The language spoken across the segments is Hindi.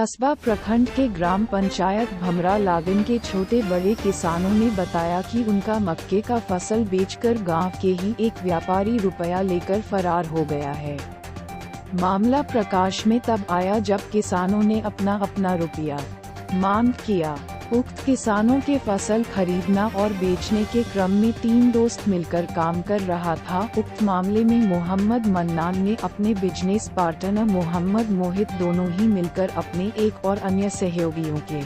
कस्बा प्रखंड के ग्राम पंचायत भमरा लागन के छोटे बड़े किसानों ने बताया कि उनका मक्के का फसल बेचकर गांव के ही एक व्यापारी रुपया लेकर फरार हो गया है। मामला प्रकाश में तब आया जब किसानों ने अपना रुपया मांग किया। उक्त किसानों के फसल खरीदना और बेचने के क्रम में 3 दोस्त मिलकर काम कर रहा था। उक्त मामले में मोहम्मद मन्नान ने अपने बिजनेस पार्टनर मोहम्मद मोहित दोनों ही मिलकर अपने एक और अन्य सहयोगियों के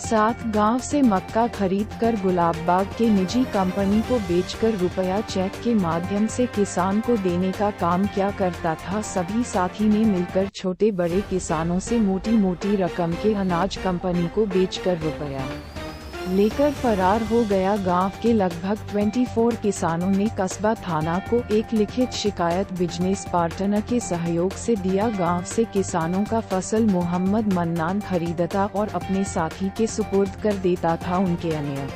साथ गांव से मक्का खरीदकर गुलाबबाग के निजी कंपनी को बेचकर रुपया चेक के माध्यम से किसान को देने का काम किया करता था। सभी साथी ने मिलकर छोटे बड़े किसानों से मोटी रकम के अनाज कंपनी को बेचकर रुपया लेकर फरार हो गया। गांव के लगभग 24 किसानों ने कस्बा थाना को एक लिखित शिकायत बिजनेस पार्टनर के सहयोग से दिया। गांव से किसानों का फसल मोहम्मद मन्नान खरीदता और अपने साथी के सुपुर्द कर देता था। उनके अन्य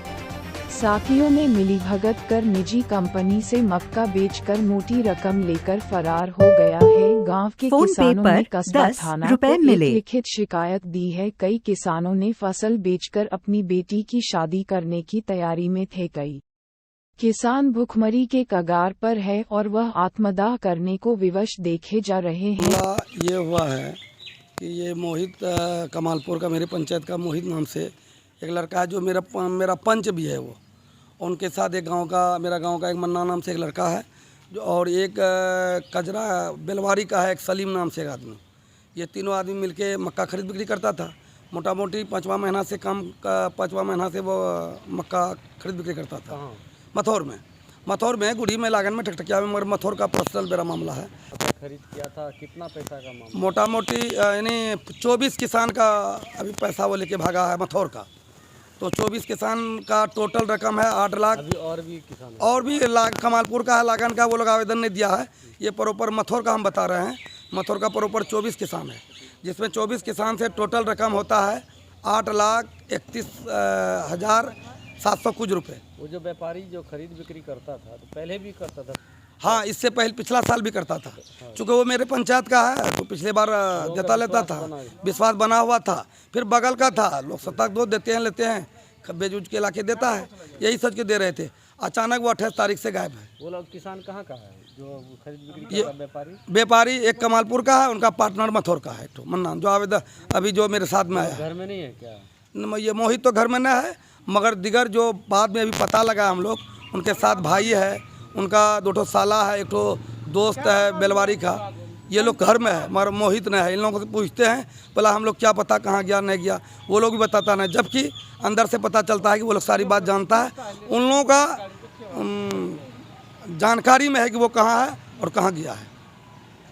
साथियों ने मिलीभगत कर निजी कंपनी से मक्का बेचकर मोटी रकम लेकर फरार हो गया है। गांव के किसानों ने कस्बा थाना को एक लिखित शिकायत दी है। कई किसानों ने फसल बेचकर अपनी बेटी की शादी करने की तैयारी में थे। कई किसान भुखमरी के कगार पर है और वह आत्मदाह करने को विवश देखे जा रहे हैं। ये हुआ है कि ये मोहित कमालपुर का, मेरे पंचायत का मोहित नाम से एक लड़का है जो मेरा पंच भी है। वो उनके साथ एक मेरा गांव का एक मन्ना नाम से एक लड़का है जो, और एक कजरा बेलवारी का है एक सलीम नाम से एक आदमी। ये तीनों आदमी मिलके मक्का खरीद बिक्री करता था। मोटा मोटी 5वां महीना से वो मक्का खरीद बिक्री करता था। मथौर में गुड़ी में लागन में टकटकिया में, मगर मथौर का पर्सनल मेरा मामला है। खरीद किया था, कितना पैसा का मामला? मोटा मोटी यानी 24 किसान का अभी पैसा वो लेके भागा है मथौर का। तो 24 किसान का टोटल रकम है 8 लाख। अभी और भी किसान और भी कमालपुर का है, लागन का वो लोग आवेदन नहीं दिया है। ये प्रॉपर मथौर का हम बता रहे हैं। मथौर का प्रॉपर 24 किसान है, जिसमें 24 किसान से टोटल रकम होता है 8,31,700 कुछ रुपये। वो जो व्यापारी जो खरीद बिक्री करता था तो पहले भी करता था? हाँ, इससे पहले पिछला साल भी करता था। चूँकि वो मेरे पंचायत का है तो पिछले बार देता लेता था, विश्वास बना हुआ था। फिर बगल का था, लोग 7 दो देते हैं, लेते हैं, बेच उच के ला के देता है, यही सोच के दे रहे थे। अचानक वो 28 तारीख से गायब है। वो लोग किसान कहाँ का है जो खरीद बिक्री करता? व्यापारी एक कमालपुर का है, उनका पार्टनर मथौर का है तो मन्ना, जो आवेदन अभी जो मेरे साथ में आया। घर में नहीं है क्या? ये मोहित तो घर में न है, मगर दिगर जो बाद में अभी पता लगा हम लोग, उनके साथ भाई है, उनका 2 साला है, एक दोस्त है बेलवारी का। ये लोग घर में है मगर मोहित नहीं है। इन लोगों से पूछते हैं, बोला हम लोग क्या पता कहाँ गया नहीं गया, वो लोग भी बताता नहीं, जबकि अंदर से पता चलता है कि वो लोग सारी बात जानता है। उन लोगों का जानकारी में है कि वो कहाँ है और कहाँ गया है।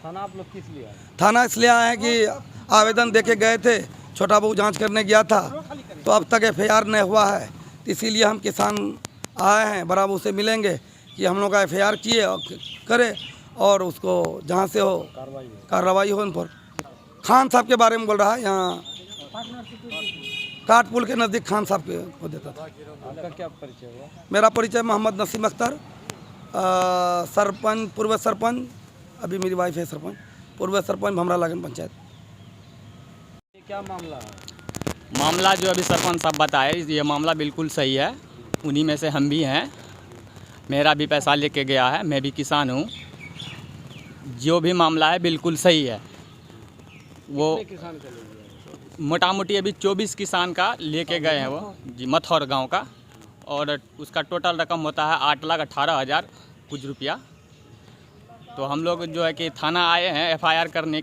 थाना आप लोग किस लिए आए? थाना इसलिए आए हैं कि आवेदन दे के गए थे, छोटा बहू जाँच करने गया था, तो अब तक FIR नहीं हुआ है। तो इसीलिए हम किसान आए हैं, बराबर से मिलेंगे कि हम लोग का FIR किए और करे और उसको जहाँ से हो कार्रवाई हो उन पर। खान साहब के बारे में बोल रहा है, यहाँ काटपुल के नज़दीक खान साहब के को देता था। आपका क्या परिचय हुआ? मेरा परिचय मोहम्मद नसीम अख्तर, सरपंच, पूर्व सरपंच, अभी मेरी वाइफ है सरपंच, पूर्व सरपंच भमरा लागन पंचायत। ये क्या मामला है? मामला जो अभी सरपंच साहब बताए, ये मामला बिल्कुल सही है। उन्हीं में से हम भी हैं। मेरा भी पैसा लेके गया है, मैं भी किसान हूँ। जो भी मामला है बिल्कुल सही है। वो किसान का मोटा मोटी अभी 24 किसान का लेके गए हैं वो जी, मथौर गांव का, और उसका टोटल रकम होता है 8,18,000 कुछ रुपया। तो हम लोग जो है कि थाना आए हैं FIR करवाने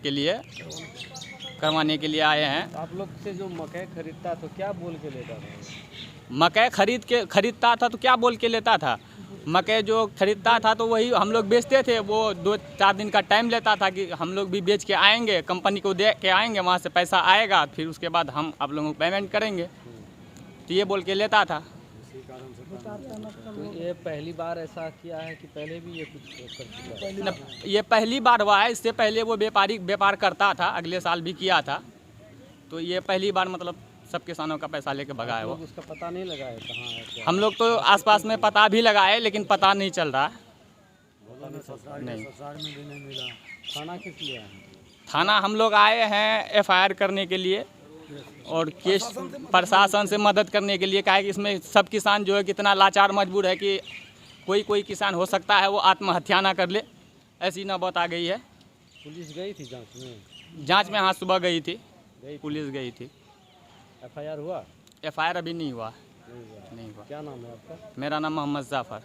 के लिए आए हैं। आप लोग से जो मकई खरीदता तो क्या बोल के लेता था? मकई खरीदता था तो क्या बोल के लेता था? मकई जो खरीदता था तो वही हम लोग बेचते थे। वो 2-4 दिन का टाइम लेता था कि हम लोग भी बेच के आएंगे, कंपनी को दे के आएंगे, वहाँ से पैसा आएगा, फिर उसके बाद हम आप लोगों को पेमेंट करेंगे। तो ये बोल के लेता था। तो ये पहली बार ऐसा किया है कि पहले भी ये कुछ कर चुका है? ये पहली बार हुआ है। इससे पहले वो व्यापार करता था, अगले साल भी किया था। तो ये पहली बार मतलब सब किसानों का पैसा लेके भगा है वो। उसका पता नहीं लगा है कहाँ है क्या? हम लोग तो आसपास में पता भी लगाए, लेकिन पता नहीं चल रहा है। नहीं, थाना किस लिए आए? थाना हम लोग आए हैं FIR करने के लिए। और केस प्रशासन से मदद करने के लिए कहा है कि इसमें सब किसान जो है कितना लाचार मजबूर है कि कोई किसान हो सकता है वो आत्महत्या ना कर ले, ऐसी नौबत आ गई है। पुलिस गई थी जांच में? जांच में हाँ सुबह गई थी, पुलिस गई थी। एफआईआर हुआ? एफआईआर अभी नहीं हुआ। नहीं हुआ। क्या नाम है आपका? मेरा नाम मोहम्मद जाफ़र।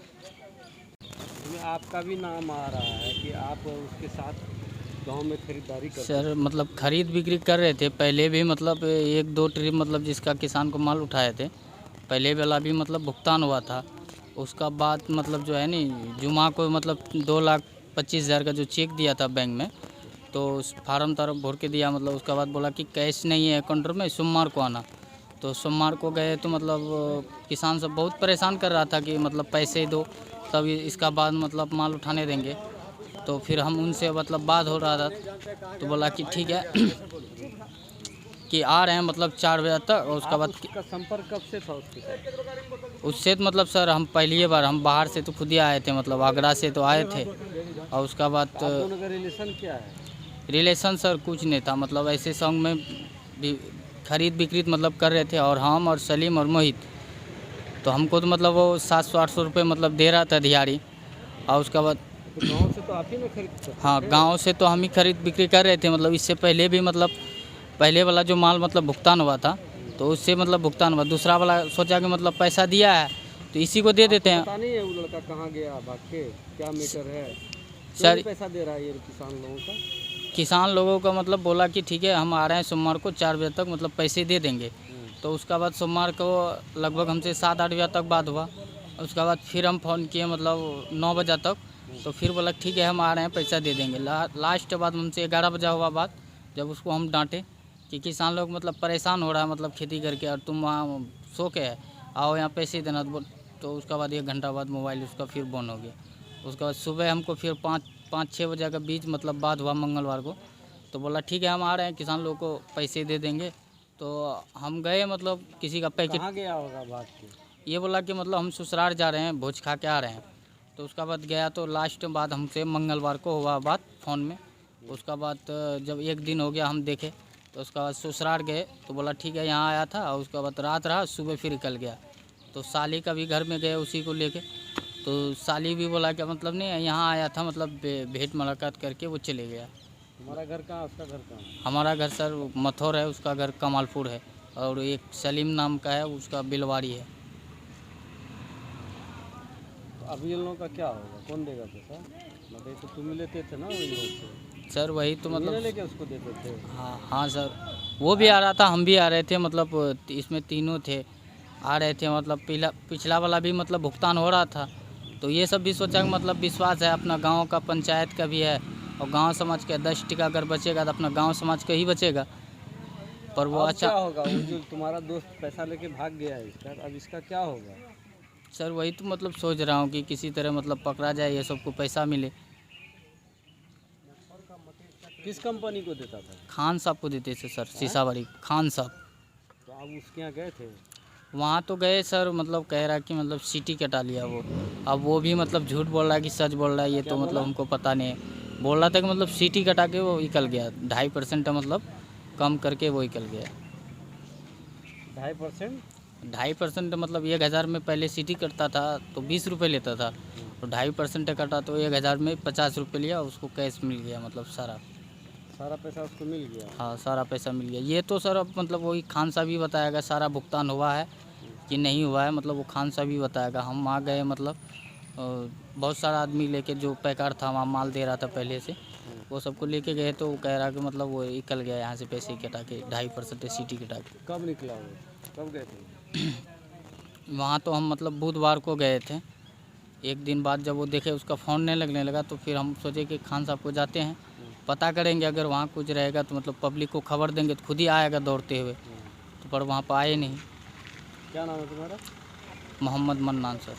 इसमें आपका भी नाम आ रहा है कि आप उसके साथ गांव में खरीदारी करते? सर मतलब खरीद बिक्री कर रहे थे पहले भी, मतलब 1-2 ट्रिप मतलब जिसका किसान को माल उठाए थे पहले वाला भी मतलब भुगतान हुआ था। उसका बाद मतलब जो है नहीं जुमा को मतलब 2,25,000 का जो चेक दिया था बैंक में, तो उस फार्म तरफ भर के दिया, मतलब उसके बाद बोला कि कैश नहीं है अकाउंट में, सोमवार को आना। तो सोमवार को गए तो मतलब किसान सब बहुत परेशान कर रहा था कि मतलब पैसे दो तब इसका बाद मतलब माल उठाने देंगे। तो फिर हम उनसे मतलब बात हो रहा था तो बोला कि ठीक है कि आ रहे हैं मतलब 4 बजे तक। और उसका बाद उसका संपर्क कब से था उसके साथ? उससे तो मतलब सर हम पहली बार, हम बाहर से तो खुद ही आए थे, मतलब आगरा से तो आए थे। और उसका बाद आप दोनों का रिलेशन क्या है? रिलेशन सर कुछ नहीं था, मतलब ऐसे संग में भी खरीद बिक्री मतलब कर रहे थे। और हम और सलीम और मोहित, तो हमको तो मतलब वो 700-800 रुपये मतलब दे रहा था दिहाड़ी। और उसके बाद तो गांव से तो आप ही ना खरीदते? हाँ, गांव से तो हम ही खरीद बिक्री कर रहे थे। मतलब इससे पहले भी मतलब पहले वाला जो माल मतलब भुगतान हुआ था तो उससे मतलब भुगतान हुआ। दूसरा वाला सोचा कि मतलब पैसा दिया है तो इसी को दे देते हैं। पता नहीं है वो लड़का कहाँ गया भाग के, क्या मैटर है? सर क्यों पैसा दे रहा है ये किसान लोगों का? किसान लोगों का मतलब बोला कि ठीक है हम आ रहे हैं सोमवार को 4 बजे तक मतलब पैसे दे देंगे। तो उसका बाद सोमवार को लगभग हमसे 7-8 बजे तक बात हुआ। उसके बाद फिर हम फ़ोन किए मतलब 9 बजे तक, तो फिर बोला ठीक है हम आ रहे हैं पैसा दे देंगे। लास्ट बाद हमसे 11 बजे हुआ बात, जब उसको हम डांटे कि किसान लोग मतलब परेशान हो रहा है मतलब खेती करके, और तुम वहाँ सो के है आओ यहाँ पैसे देना। तो उसके बाद 1 घंटा बाद मोबाइल उसका फिर बंद हो गया। उसके बाद सुबह हमको फिर 5-6 बजे के बीच मतलब बात हुआ मंगलवार को, तो बोला ठीक है हम आ रहे हैं किसान लोगों को पैसे दे देंगे। तो हम गए मतलब किसी का पैकेट, कहाँ गया होगा भाग के? ये बोला कि मतलब हम ससुराल जा रहे हैं, भोज खा के आ रहे हैं। तो उसका बाद गया तो लास्ट बाद हमसे मंगलवार को हुआ बात फ़ोन में। उसका बाद जब 1 दिन हो गया हम देखे, तो उसका बाद ससुराल गए तो बोला ठीक है यहाँ आया था। और उसका बाद रात रहा, सुबह फिर निकल गया। तो साली का भी घर में गए उसी को लेके, तो साली भी बोला कि मतलब नहीं यहाँ आया था, मतलब भेंट मुलाकात करके वो चले गया। हमारा घर कहाँ, उसका घर कहाँ? हमारा घर सर मथुर है, उसका घर कमालपुर है। और एक सलीम नाम का है, उसका बिलवाड़ी है। तो अभी इन लोगों का क्या होगा? कौन देगा पैसा? मतलब तो तुम लेते थे ना इन लोग से? सर वही तो मतलब लेके उसको देते थे? हाँ सर, वो भी आ रहा था, हम भी आ रहे थे, मतलब इसमें तीनों थे आ रहे थे। मतलब पिछला वाला भी मतलब भुगतान हो रहा था। तो ये सब भी सोचा कि मतलब विश्वास है अपना गांव का, पंचायत का भी है, और गांव समाज का 10 टिका अगर बचेगा तो अपना गांव समाज का ही बचेगा। पर वो अब अच्छा क्या होगा? वो जो तुम्हारा दोस्त पैसा लेके भाग गया है इसका, अब इसका क्या होगा? सर वही तो मतलब सोच रहा हूँ कि किसी तरह मतलब पकड़ा जाए, ये सबको पैसा मिले। किस कंपनी को देता था? खान साहब को देते थे सर, सीसाबाड़ी खान साहब। तो आप उसके यहाँ गए थे? वहाँ तो गए सर, मतलब कह रहा कि मतलब सीटी कटा लिया वो। अब वो भी मतलब झूठ बोल रहा है कि सच बोल रहा है, ये तो मतलब हमको पता नहीं है। बोल रहा था कि मतलब सीटी कटा के वो निकल गया, 2.5% मतलब कम करके वो निकल गया। 2.5%? 2.5% मतलब 1,000 में पहले सीटी कटता था तो 20 रुपये लेता था, तो 2.5% कटा तो 1,000 में 50 रुपये लिया, उसको कैश मिल गया मतलब सारा पैसा उसको मिल गया? हाँ सारा पैसा मिल गया। ये तो सर अब मतलब वही खान साहब ही बताएगा सारा भुगतान हुआ है कि नहीं हुआ है, मतलब वो खान साहब ही बताएगा। हम आ गए मतलब बहुत सारा आदमी लेके, जो पैकार था वहाँ माल दे रहा था पहले से, वो सबको लेके गए। तो वो कह रहा कि मतलब वो निकल गया यहाँ से पैसे कटा के, 2.5% सीटी कटा के। कब निकला वो? कब गए थे? वहाँ तो हम मतलब बुधवार को गए थे। 1 दिन बाद जब वो देखे उसका फ़ोन नहीं लगने लगा, तो फिर हम सोचे कि खान साहब को जाते हैं, पता करेंगे, अगर वहाँ कुछ रहेगा तो मतलब पब्लिक को खबर देंगे तो खुद ही आएगा दौड़ते हुए। तो पर वहाँ पर आए नहीं। क्या नाम है तुम्हारा? मोहम्मद मन्नान सर।